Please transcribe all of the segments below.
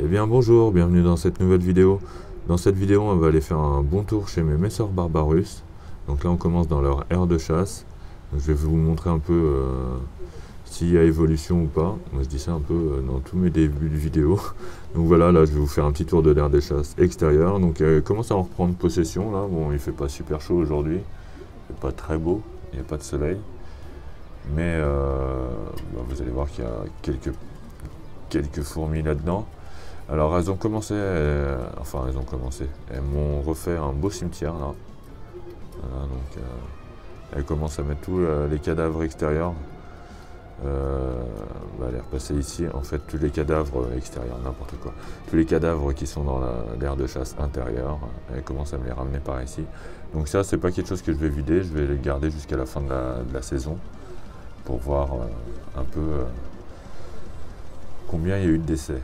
Eh bien bonjour, bienvenue dans cette nouvelle vidéo. Dans cette vidéo, on va aller faire un bon tour chez mes Messor Barbarus. Donc là, on commence dans leur aire de chasse. Donc, je vais vous montrer un peu s'il y a évolution ou pas. Moi, je dis ça un peu dans tous mes débuts de vidéo. Donc voilà, là, je vais vous faire un petit tour de l'aire de chasse extérieure. Donc, commence à en reprendre possession là. Bon, il fait pas super chaud aujourd'hui. Il fait pas très beau. Il n'y a pas de soleil. Mais vous allez voir qu'il y a quelques fourmis là-dedans. Alors elles ont commencé, elles m'ont refait un beau cimetière là. Voilà, donc elles commencent à mettre tous les cadavres extérieurs. Les repasser ici, en fait tous les cadavres extérieurs, n'importe quoi. Tous les cadavres qui sont dans l'aire de chasse intérieure, elles commencent à me les ramener par ici. Donc ça c'est pas quelque chose que je vais vider, je vais les garder jusqu'à la fin de la saison pour voir un peu combien il y a eu de décès.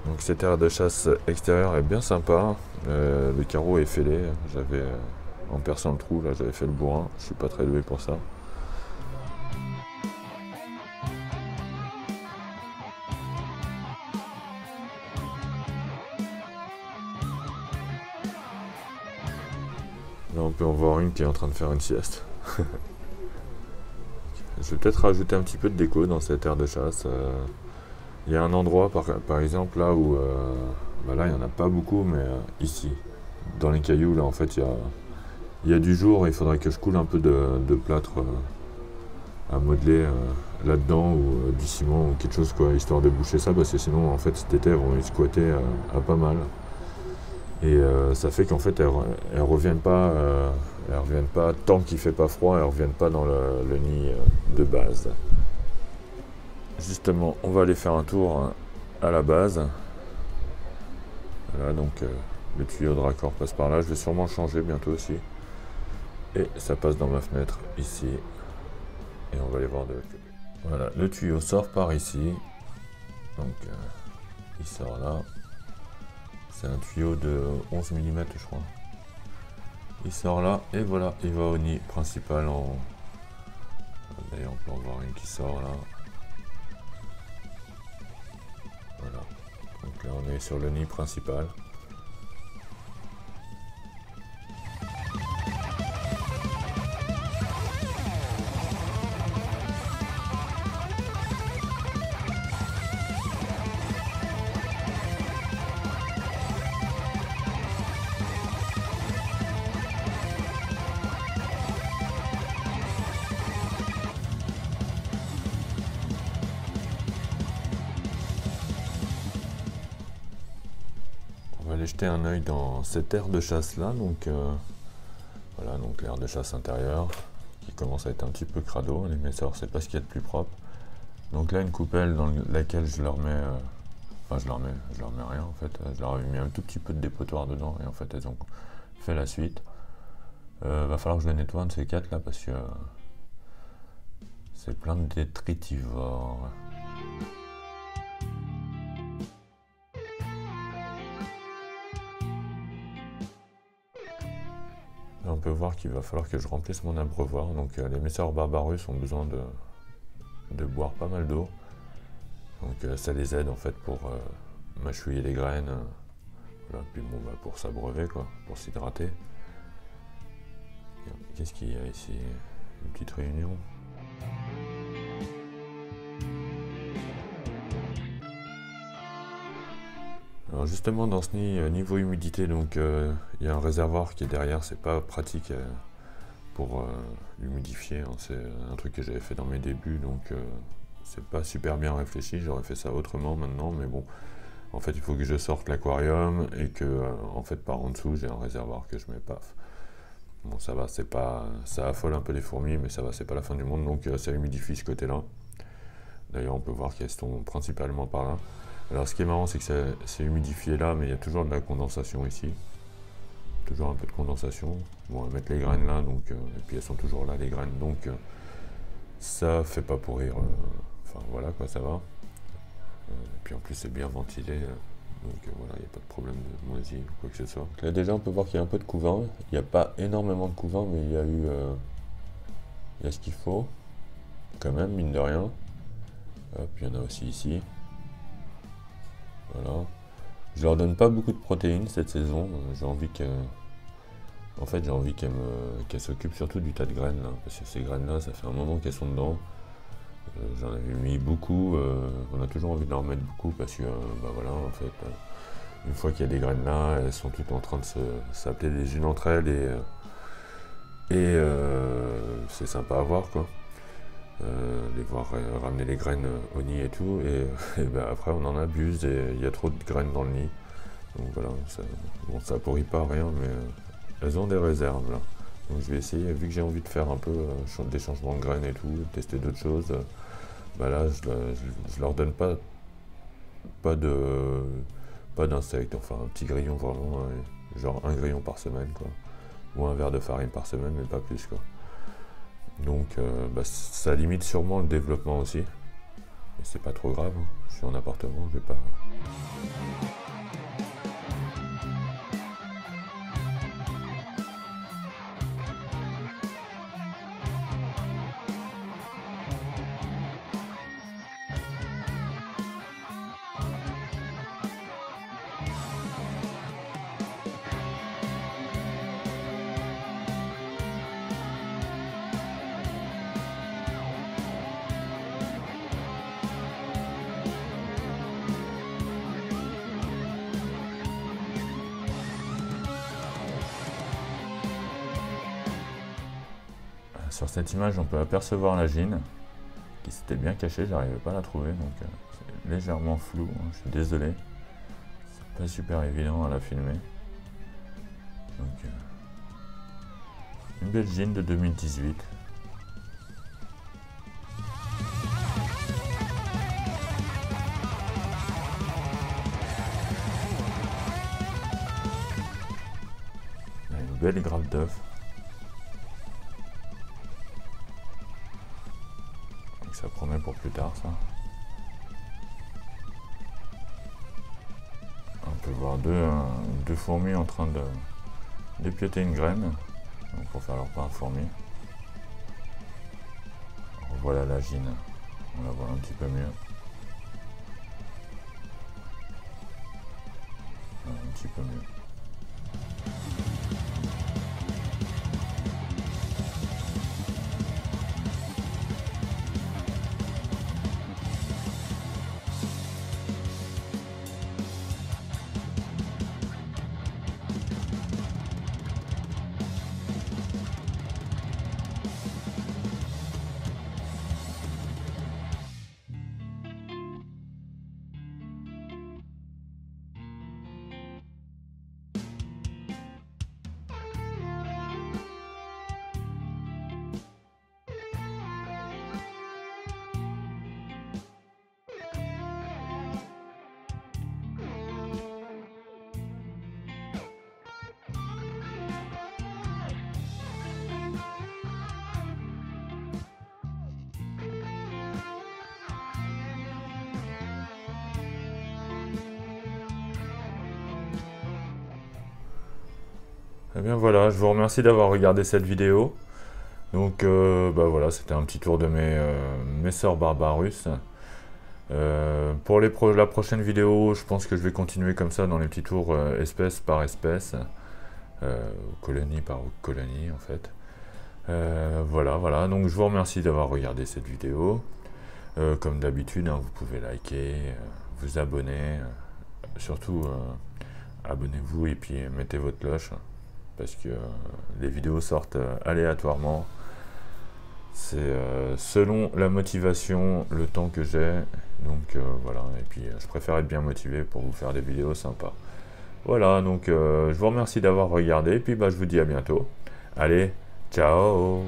Donc cette aire de chasse extérieure est bien sympa, le carreau est fêlé, j'avais en perçant le trou, là j'avais fait le bourrin, je suis pas très doué pour ça. Là on peut en voir une qui est en train de faire une sieste. Je vais peut-être rajouter un petit peu de déco dans cette aire de chasse. Il y a un endroit par exemple là où, là il n'y en a pas beaucoup, mais ici, dans les cailloux là en fait il y a du jour, il faudrait que je coule un peu de plâtre à modeler là-dedans ou du ciment ou quelque chose quoi, histoire de boucher ça, parce que sinon en fait cet été elles vont y squatter à pas mal. Et ça fait qu'en fait elles reviennent pas tant qu'il fait pas froid, elles reviennent pas dans le nid de base. Justement, on va aller faire un tour à la base. Voilà, donc le tuyau de raccord passe par là. Je vais sûrement le changer bientôt aussi. Et ça passe dans ma fenêtre ici. Et on va aller voir de l'autre côté. Voilà, le tuyau sort par ici. Donc il sort là. C'est un tuyau de 11 mm je crois. Il sort là et voilà, il va au nid principal en... D'ailleurs on peut en voir une qui sort là. Voilà. Donc là on est sur le nid principal. On va aller jeter un œil dans cette aire de chasse là, donc voilà, donc l'aire de chasse intérieure qui commence à être un petit peu crado. Les Messor c'est pas ce qu'il y a de plus propre. Donc là une coupelle dans laquelle je leur mets, je leur mets rien en fait, je leur ai mis un tout petit peu de dépotoir dedans et en fait elles ont fait la suite. Va falloir que je le nettoie un de ces quatre là parce que c'est plein de détritivores. Là, on peut voir qu'il va falloir que je remplisse mon abreuvoir. Donc les Messor Barbarus ont besoin de boire pas mal d'eau. Donc ça les aide en fait pour mâchouiller les graines. Voilà. Puis bon, pour s'abreuver quoi, pour s'hydrater. Qu'est-ce qu'il y a ici? Une petite réunion. Alors justement dans ce nid, niveau humidité, donc il y a un réservoir qui est derrière, c'est pas pratique pour l'humidifier, hein. C'est un truc que j'avais fait dans mes débuts, donc c'est pas super bien réfléchi, j'aurais fait ça autrement maintenant, mais bon, en fait il faut que je sorte l'aquarium et que en fait par en dessous j'ai un réservoir que je mets paf. Bon ça va, c'est pas, ça affole un peu les fourmis, mais ça va, c'est pas la fin du monde, donc ça humidifie ce côté-là. D'ailleurs on peut voir qu'elles sont principalement par là. Alors ce qui est marrant c'est que c'est humidifié là, mais il y a toujours de la condensation ici. Toujours un peu de condensation. Bon, on va mettre les graines là, donc, et puis elles sont toujours là les graines, donc ça fait pas pourrir. Enfin voilà quoi, ça va. Et puis en plus c'est bien ventilé, donc voilà, il n'y a pas de problème de moisi ou quoi que ce soit. Là déjà on peut voir qu'il y a un peu de couvain. Il n'y a pas énormément de couvain, mais il y a eu, il y a ce qu'il faut, quand même, mine de rien. Hop, il y en a aussi ici. Voilà. Je leur donne pas beaucoup de protéines cette saison. J'ai envie que... En fait, j'ai envie qu'elles s'occupent surtout du tas de graines là, parce que ces graines-là, ça fait un moment qu'elles sont dedans. J'en avais mis beaucoup. On a toujours envie de leur mettre beaucoup parce que, bah voilà, en fait, une fois qu'il y a des graines là, elles sont toutes en train de s'appeler les unes entre elles c'est sympa à voir quoi. Les voir ramener les graines au nid et tout, et bah, après on en abuse et il y a trop de graines dans le nid. Donc voilà, ça pourrit pas rien, mais elles ont des réserves là. Donc je vais essayer, vu que j'ai envie de faire un peu des changements de graines et tout, tester d'autres choses, bah là je leur donne pas d'insectes, enfin un petit grillon vraiment, genre un grillon par semaine quoi. Ou un verre de farine par semaine, mais pas plus quoi. Donc bah, ça limite sûrement le développement aussi. Mais c'est pas trop grave, hein. Je suis en appartement, je vais pas... Sur cette image, on peut apercevoir la gine qui s'était bien cachée, j'arrivais pas à la trouver, donc c'est légèrement flou, hein, je suis désolé. C'est pas super évident à la filmer. Donc, une belle gine de 2018. Une belle grappe d'œuf. Ça promet pour plus tard ça. On peut voir deux fourmis en train d'épioter une graine, donc pour faire leur pain à fourmis. Voilà la gine, on la voit un petit peu mieux. Un petit peu mieux. Eh bien voilà, je vous remercie d'avoir regardé cette vidéo. Donc bah voilà, c'était un petit tour de mes sœurs Barbarus. Pour la prochaine vidéo, je pense que je vais continuer comme ça dans les petits tours espèce par espèce, colonie par colonie en fait. Voilà, donc je vous remercie d'avoir regardé cette vidéo. Comme d'habitude, hein, vous pouvez liker, vous abonner, surtout abonnez-vous et puis mettez votre cloche, parce que les vidéos sortent aléatoirement. C'est selon la motivation, le temps que j'ai, donc voilà, et puis je préfère être bien motivé pour vous faire des vidéos sympas. Voilà, donc je vous remercie d'avoir regardé, et puis bah, je vous dis à bientôt. Allez, ciao!